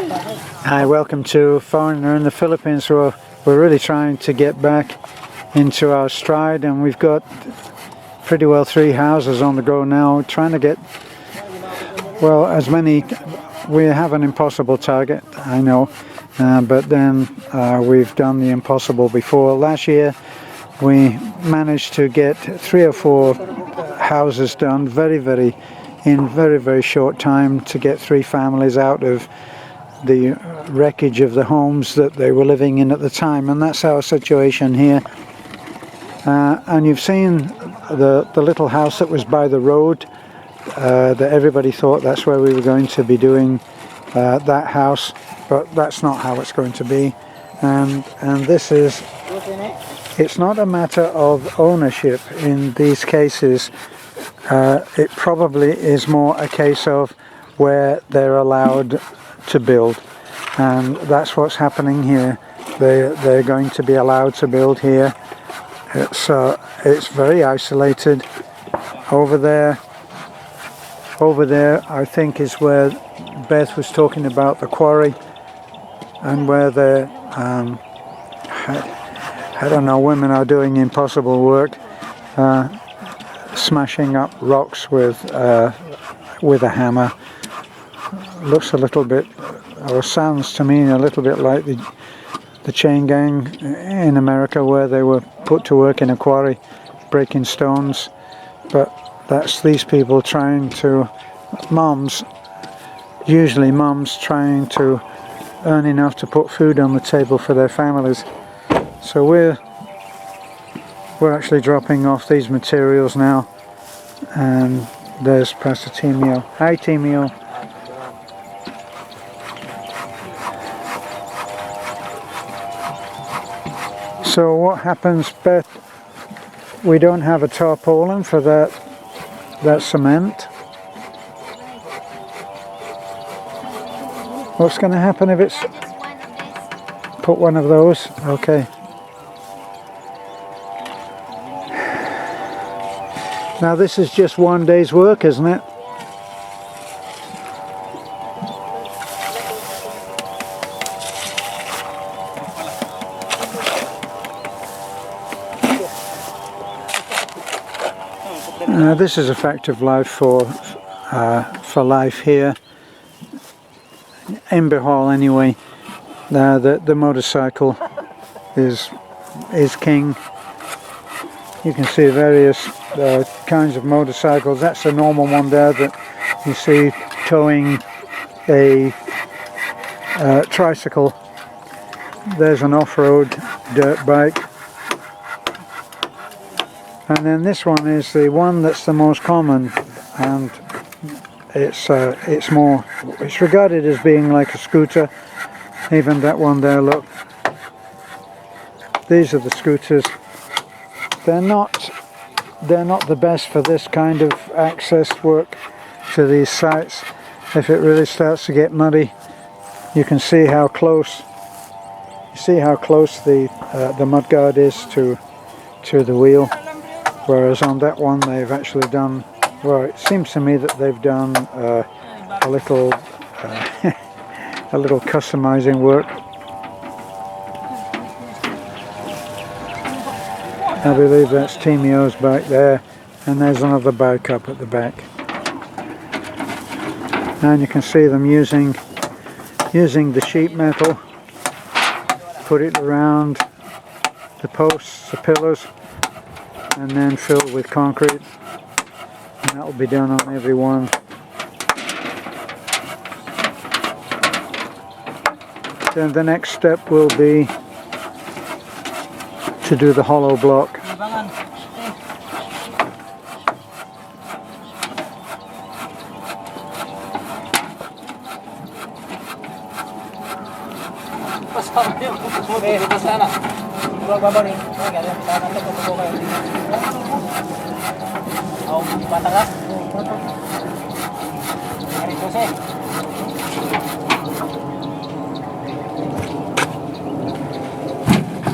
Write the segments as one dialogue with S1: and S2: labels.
S1: Hi, welcome to Foreigner in the Philippines. We're really trying to get back into our stride, and we've got pretty well 3 houses on the go now, trying to get, well, as many. We have an impossible target, I know, but then we've done the impossible before. Last year we managed to get 3 or 4 houses done in very short time, to get 3 families out of the wreckage of the homes that they were living in at the time. And that's our situation here. And you've seen the little house that was by the road, that everybody thought that's where we were going to be doing that house, but that's not how it's going to be. And this is, it's not a matter of ownership in these cases. It probably is more a case of where they're allowed to build, and that's what's happening here. They're going to be allowed to build here. It's very isolated. Over there I think is where Beth was talking about the quarry, and where they're I don't know, women are doing impossible work, smashing up rocks with a hammer. Looks a little bit, or sounds to me a little bit like the chain gang in America, where they were put to work in a quarry breaking stones. But that's these people trying to, usually mums trying to earn enough to put food on the table for their families. So we're actually dropping off these materials now, and there's Pastor Timio. Hi, Timio. So what happens, Beth? We don't have a tarpaulin for that cement. What's going to happen if it's... Put one of those? Okay. Now this is just one day's work, isn't it? This is a fact of life for life here in Bihal anyway. The motorcycle is king. You can see various kinds of motorcycles. That's a normal one there that you see towing a tricycle. There's an off-road dirt bike. And then this one is the one that's the most common, and it's regarded as being like a scooter. Even that one there, look. These are the scooters. They're not the best for this kind of access work to these sites. If it really starts to get muddy, you can see how close. You see how close the mudguard is to the wheel. Whereas on that one they've actually done, well, it seems to me that they've done a little customizing work. I believe that's Timio's back there, and there's another bike up at the back. And you can see them using the sheet metal, put it around the posts, the pillars, and then filled with concrete, and that will be done on every one. Then the next step will be to do the hollow block.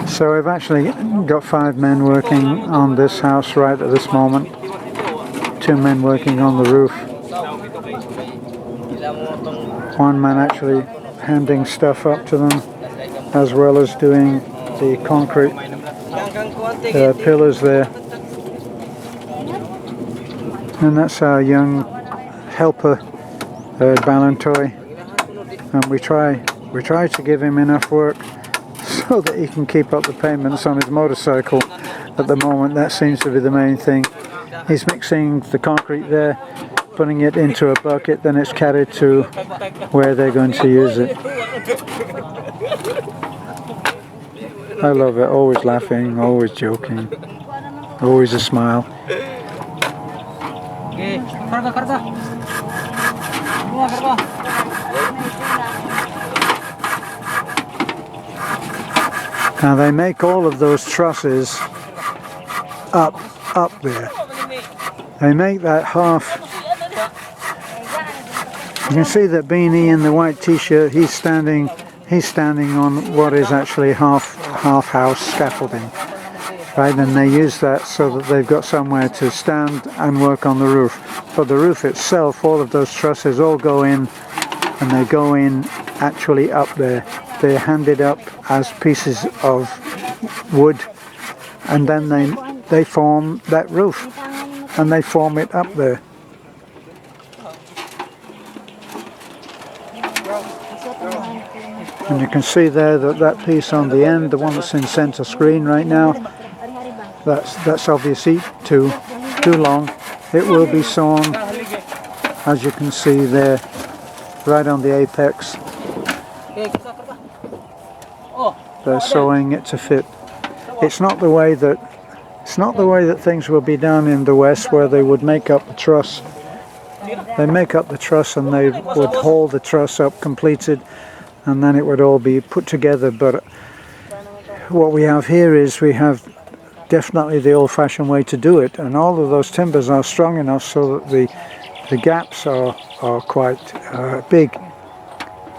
S1: So we've actually got 5 men working on this house right at this moment. 2 men working on the roof. 1 man actually handing stuff up to them, as well as doing the concrete pillars there. And that's our young helper, Balantoy, and we try to give him enough work so that he can keep up the payments on his motorcycle. At the moment, that seems to be the main thing. He's mixing the concrete there, putting it into a bucket, then it's carried to where they're going to use it. I love it, always laughing, always joking, always a smile. Now they make all of those trusses up there. They make that half. You can see that Beanie in the white t-shirt, he's standing on what is actually half house scaffolding. Right, and they use that so that they've got somewhere to stand and work on the roof. For the roof itself, all of those trusses all go in, and they go in actually up there. They're handed up as pieces of wood, and then they form that roof, and they form it up there. And you can see there that piece on the end, the one that's in center screen right now, that's obviously too long. It will be sewn, as you can see there, right on the apex. They're sewing it to fit. It's not the way that things will be done in the West, where they would make up the truss. They make up the truss and they would hold the truss up completed, and then it would all be put together. But what we have here is we have definitely the old-fashioned way to do it, and all of those timbers are strong enough so that the gaps are quite big.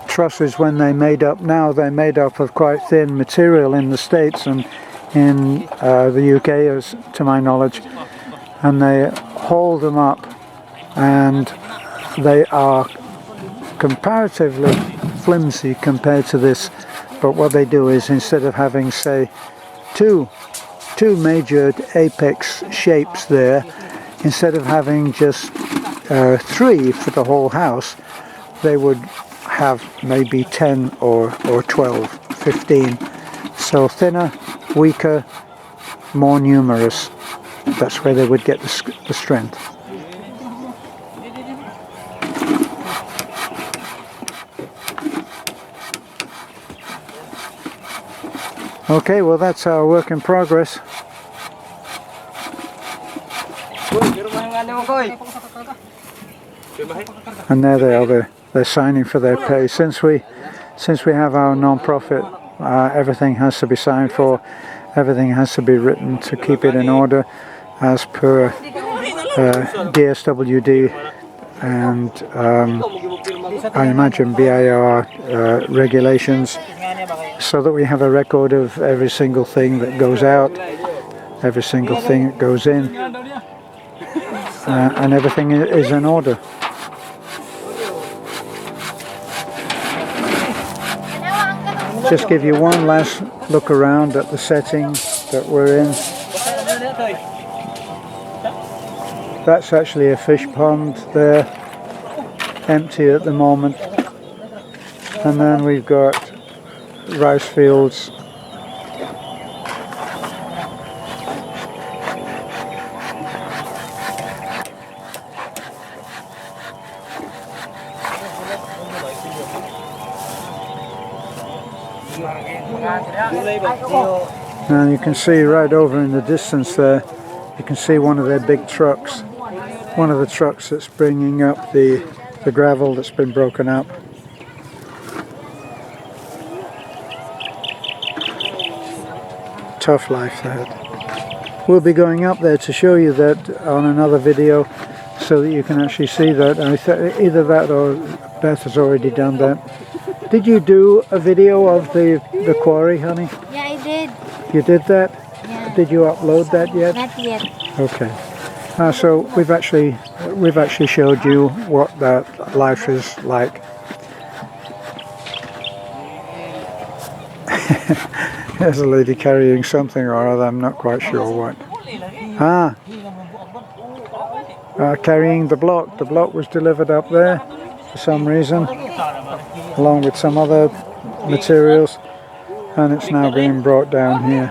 S1: Trusses, when they're made up now, they're made up of quite thin material in the States and in the UK, as to my knowledge, and they hold them up, and they are comparatively flimsy compared to this. But what they do is, instead of having, say, two major apex shapes there, instead of having just 3 for the whole house, they would have maybe 10 or 12, 15. So thinner, weaker, more numerous. That's where they would get the strength. Okay, well, that's our work in progress. And there they are, they're signing for their pay. Since we have our non-profit, everything has to be signed for, everything has to be written to keep it in order as per DSWD and I imagine BIR regulations, so that we have a record of every single thing that goes out, every single thing that goes in, and everything is in order. Just give you one last look around at the setting that we're in. That's actually a fish pond there, empty at the moment. And then we've got rice fields. And you can see right over in the distance there, you can see one of their big trucks, one of the trucks that's bringing up the gravel that's been broken up. Tough life that. We'll be going up there to show you that on another video, so that you can actually see that. Either that or Beth has already done that. Did you do a video of the quarry, honey?
S2: Yeah, I did.
S1: You did that?
S2: Yeah.
S1: Did you upload that yet?
S2: Not yet.
S1: Okay. So we've actually showed you what that life is like. There's a lady carrying something or other, I'm not quite sure what. Ah, carrying the block. The block was delivered up there for some reason, along with some other materials, and it's now being brought down here.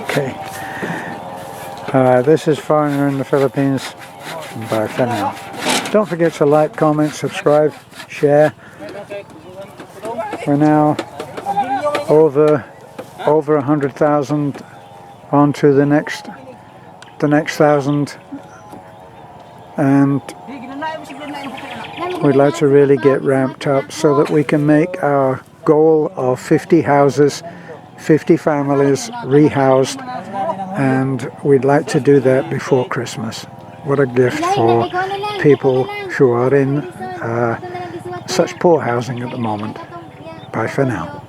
S1: Okay. This is Foreigner in the Philippines. Bye for now. Don't forget to like, comment, subscribe, share. We're now over 100,000 on to the next 1,000, and we'd like to really get ramped up so that we can make our goal of 50 houses, 50 families rehoused, and we'd like to do that before Christmas. What a gift for people who are in such poor housing at the moment. Bye for now.